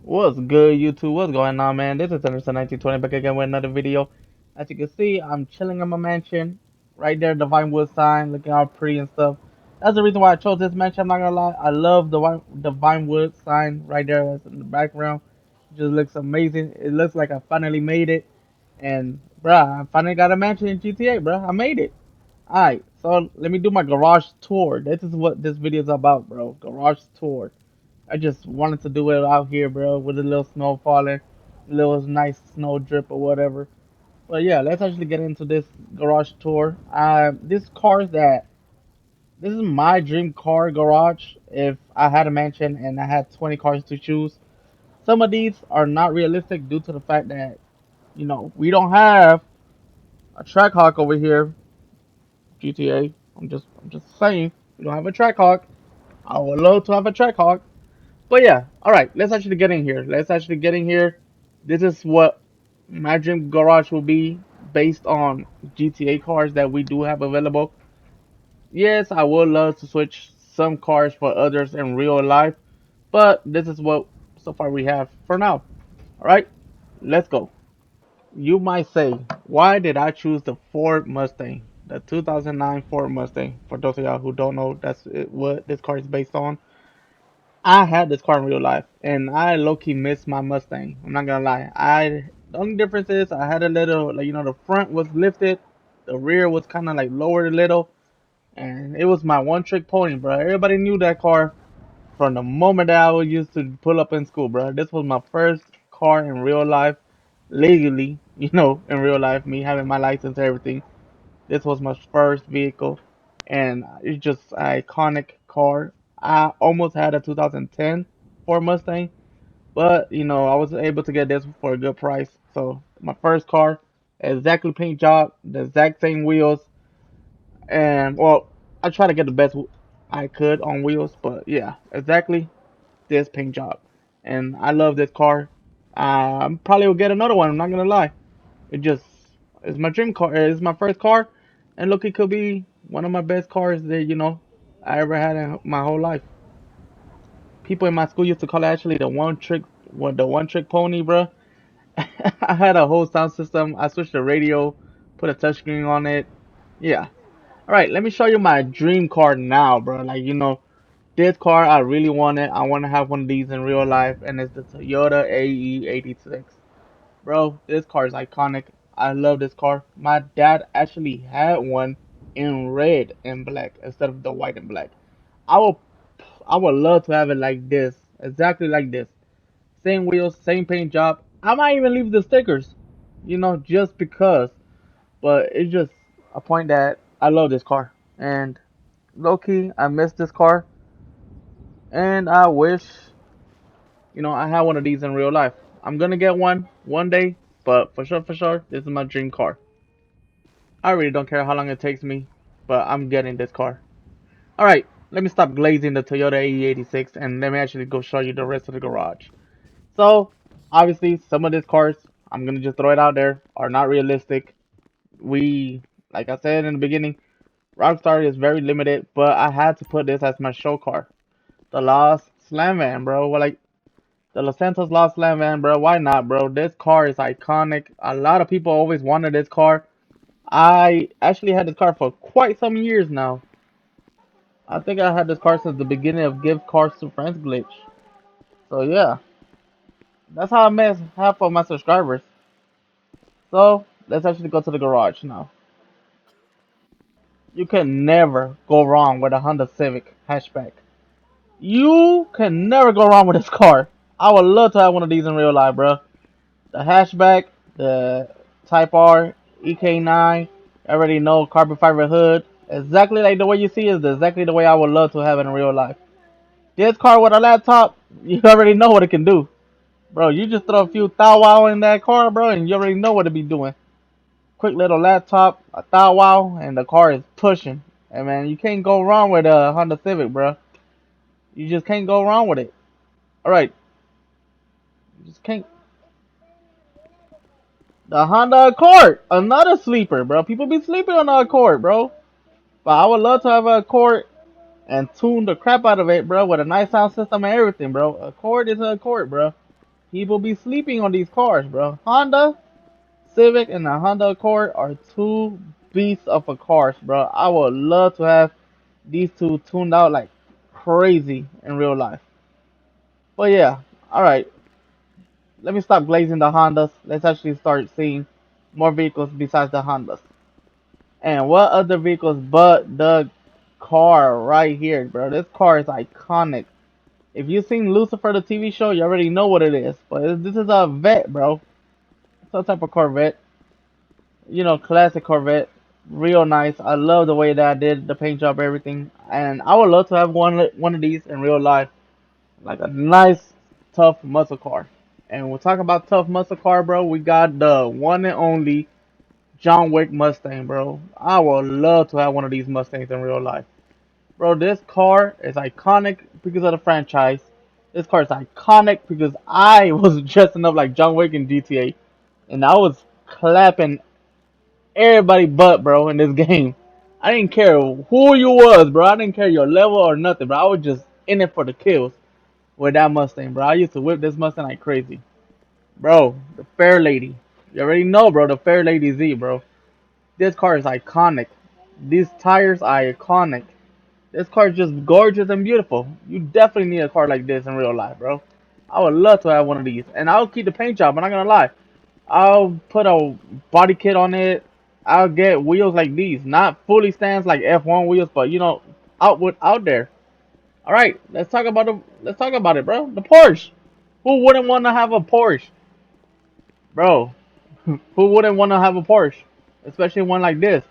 What's good, YouTube? What's going on, man? This is Anderson 1920 back again with another video. As you can see, I'm chilling in my mansion. Right there, the Vinewood sign, looking all pretty and stuff. That's the reason why I chose this mansion, I'm not gonna lie. I love the Vinewood sign right there that's in the background. It just looks amazing. It looks like I finally made it. And, bruh, I finally got a mansion in GTA, bruh. I made it. Alright, so let me do my garage tour. This is what this video is about, bro. Garage tour. I just wanted to do it out here, bro, with a little snow falling, a little nice snow drip or whatever. But yeah, let's actually get into this garage tour. This is my dream car garage. If I had a mansion and I had 20 cars to choose, some of these are not realistic due to the fact that we don't have a track hawk over here, GTA. I'm just saying we don't have a track hawk. I would love to have a track hawk. But yeah, all right. Let's actually get in here. Let's actually get in here. This is what my dream garage will be based on GTA cars that we do have available. Yes, I would love to switch some cars for others in real life, but this is what so far we have for now. All right, let's go. You might say, why did I choose the Ford Mustang, the 2009 Ford Mustang? For those of y'all who don't know, what this car is based on. I had this car in real life, and I low key miss my Mustang. I'm not gonna lie. The only difference is I had a little, like the front was lifted, the rear was kind of like lowered a little, and it was my one trick pony, bro. Everybody knew that car from the moment that I was used to pull up in school, bro. This was my first car in real life, legally, in real life, me having my license and everything. This was my first vehicle, and it's just an iconic car. I almost had a 2010 Ford Mustang, but I was able to get this for a good price. So my first car, exactly paint job, the exact same wheels, and well, I try to get the best I could on wheels, but yeah, exactly this paint job, and I love this car. I probably will get another one. I'm not gonna lie. It just it's my dream car. It's my first car, and look, it could be one of my best cars that I ever had in my whole life. People in my school used to call it actually the one trick pony, bro. I had a whole sound system. I switched the radio, put a touchscreen on it. Yeah. All right, let me show you my dream car now, bro. Like this car I really want it. I want to have one of these in real life, and it's the Toyota AE86. Bro, this car is iconic. I love this car. My dad actually had one in red and black instead of the white and black. I would I would love to have it like this. Exactly like this. Same wheels, same paint job. I might even leave the stickers, just because. But it's just a point that I love this car. And low key, I miss this car. And I wish, I had one of these in real life. I'm gonna get one day, but for sure, this is my dream car. I really don't care how long it takes me, but I'm getting this car. Alright, let me stop glazing the Toyota AE86 and let me actually go show you the rest of the garage. So, obviously, some of these cars, I'm gonna just throw it out there, are not realistic. We, like I said in the beginning, Rockstar is very limited, but I had to put this as my show car. The Lost Slam Van, bro. Well, like, the Los Santos Lost Slam Van, bro. Why not, bro? This car is iconic. A lot of people always wanted this car. I actually had this car for quite some years now. I think I had this car since the beginning of Give Cars to Friends glitch. So yeah, that's how I met half of my subscribers. So let's actually go to the garage now. You can never go wrong with a Honda Civic hatchback. You can never go wrong with this car. I would love to have one of these in real life, bro. The hatchback, the Type R, EK9, I already know carbon fiber hood. Exactly like the way you see is exactly the way I would love to have it in real life. This car with a laptop, you already know what it can do. Bro, you just throw a few thou wow in that car, bro, and you already know what it be doing. Quick little laptop, a thou wow, and the car is pushing. And man, you can't go wrong with a Honda Civic, bro. You just can't go wrong with it. Alright, you just can't. The Honda Accord, another sleeper, bro. People be sleeping on the Accord, bro. But I would love to have a Accord and tune the crap out of it, bro, with a nice sound system and everything, bro. Accord is an Accord, bro. People be sleeping on these cars, bro. Honda Civic and the Honda Accord are two beasts of a cars, bro. I would love to have these two tuned out like crazy in real life. But yeah, all right. Let me stop glazing the Hondas. Let's actually start seeing more vehicles besides the Hondas. And what other vehicles but the car right here, bro? This car is iconic. If you've seen Lucifer, the TV show, you already know what it is. But this is a vet, bro. Some type of Corvette. You know, classic Corvette. Real nice. I love the way that I did the paint job, everything. And I would love to have one of these in real life. Like a nice, tough muscle car. And we'll talk about tough muscle car, bro. We got the one and only John Wick Mustang, bro. I would love to have one of these Mustangs in real life. Bro, this car is iconic because of the franchise. This car is iconic because I was dressing up like John Wick in GTA. And I was clapping everybody but, bro, in this game. I didn't care who you was, bro. I didn't care your level or nothing, bro. I was just in it for the kills with that Mustang, bro. I used to whip this Mustang like crazy. Bro, the Fair Lady. You already know, bro, the Fair Lady Z, bro. This car is iconic. These tires are iconic. This car is just gorgeous and beautiful. You definitely need a car like this in real life, bro. I would love to have one of these. And I'll keep the paint job, I'm not gonna lie. I'll put a body kit on it. I'll get wheels like these. Not fully stands like F1 wheels, but you know, out there. Alright, let's talk about it, bro. The Porsche. Who wouldn't want to have a Porsche? Bro, who wouldn't want to have a Porsche? Especially one like this.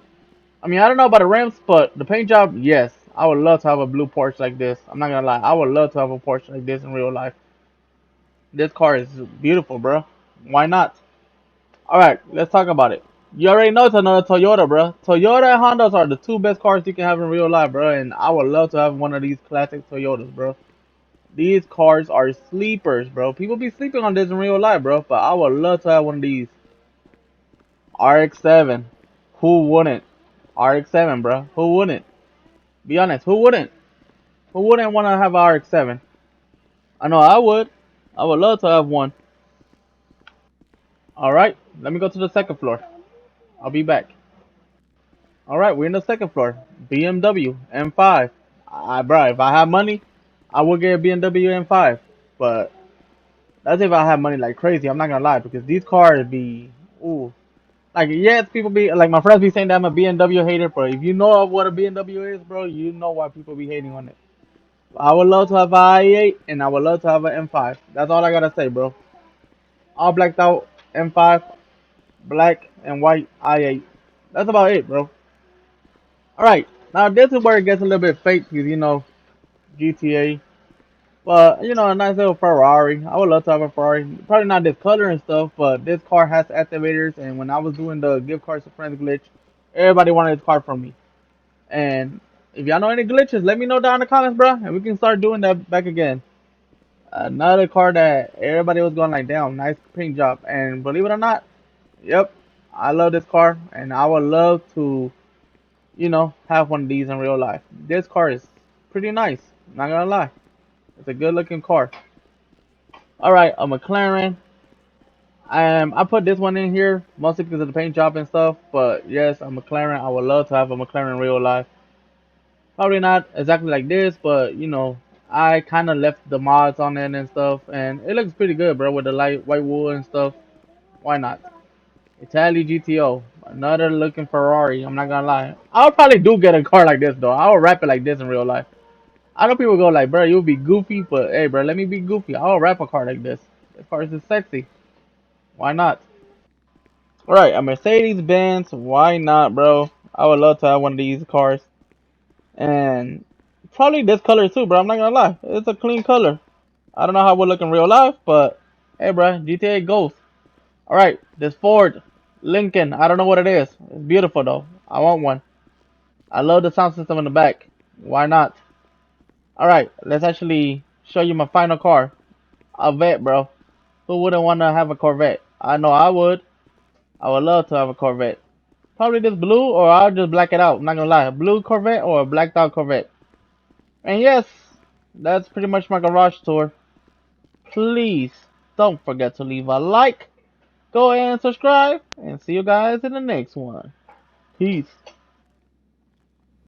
I mean, I don't know about the rims, but the paint job, yes. I would love to have a blue Porsche like this. I'm not gonna lie. I would love to have a Porsche like this in real life. This car is beautiful, bro. Why not? Alright, let's talk about it. You already know it's another Toyota, bro. Toyota and Hondas are the two best cars you can have in real life, bro. And I would love to have one of these classic Toyotas, bro. These cars are sleepers, bro. People be sleeping on this in real life, bro. But I would love to have one of these. RX-7. Who wouldn't? RX-7, bro. Who wouldn't? Be honest, who wouldn't? Who wouldn't want to have an RX-7? I know I would. I would love to have one. Alright, let me go to the second floor. I'll be back. Alright, we're in the second floor. BMW M5. Bro, if I have money, I will get a BMW M5. But that's if I have money like crazy. I'm not gonna lie, because these cars be, ooh. Like, yes, people be, like, my friends be saying that I'm a BMW hater, but if you know what a BMW is, bro, you know why people be hating on it. I would love to have an i8, and I would love to have an M5. That's all I gotta say, bro. All blacked out M5, black and white i8. That's about it, bro. Alright, now this is where it gets a little bit fake, because, you know, GTA. But, you know, a nice little Ferrari. I would love to have a Ferrari. Probably not this color and stuff, but this car has activators, and when I was doing the gift cards to friends glitch, everybody wanted this car from me. And if y'all know any glitches, let me know down in the comments, bro, and we can start doing that back again. Another car that everybody was going like, damn, nice paint job. And believe it or not, yep, I love this car, and I would love to, you know, have one of these in real life. This car is pretty nice, not gonna lie. It's a good looking car. Alright, a McLaren. I put this one in here mostly because of the paint job and stuff, but yes, a McLaren. I would love to have a McLaren in real life. Probably not exactly like this, but you know, I kind of left the mods on it and stuff, and it looks pretty good, bro, with the light white wool and stuff. Why not? Italy GTO, another looking Ferrari. I'm not gonna lie. I'll probably do get a car like this though. I'll wrap it like this in real life. I know people go like, bro, you'll be goofy, but hey, bro, let me be goofy. I'll wrap a car like this. This car is just sexy. Why not? Alright, a Mercedes Benz. Why not, bro? I would love to have one of these cars. And probably this color too, bro. I'm not gonna lie. It's a clean color. I don't know how it would look in real life, but hey, bro, GTA Ghost. Alright, this Ford Lincoln. I don't know what it is. It's beautiful though. I want one. I love the sound system in the back. Why not? Alright, let's actually show you my final car. A vet, bro. Who wouldn't want to have a Corvette? I know I would. I would love to have a Corvette. Probably this blue, or I'll just black it out. I'm not gonna lie. A blue Corvette or a blacked out Corvette. And yes, that's pretty much my garage tour. Please don't forget to leave a like, go ahead and subscribe, and see you guys in the next one. Peace.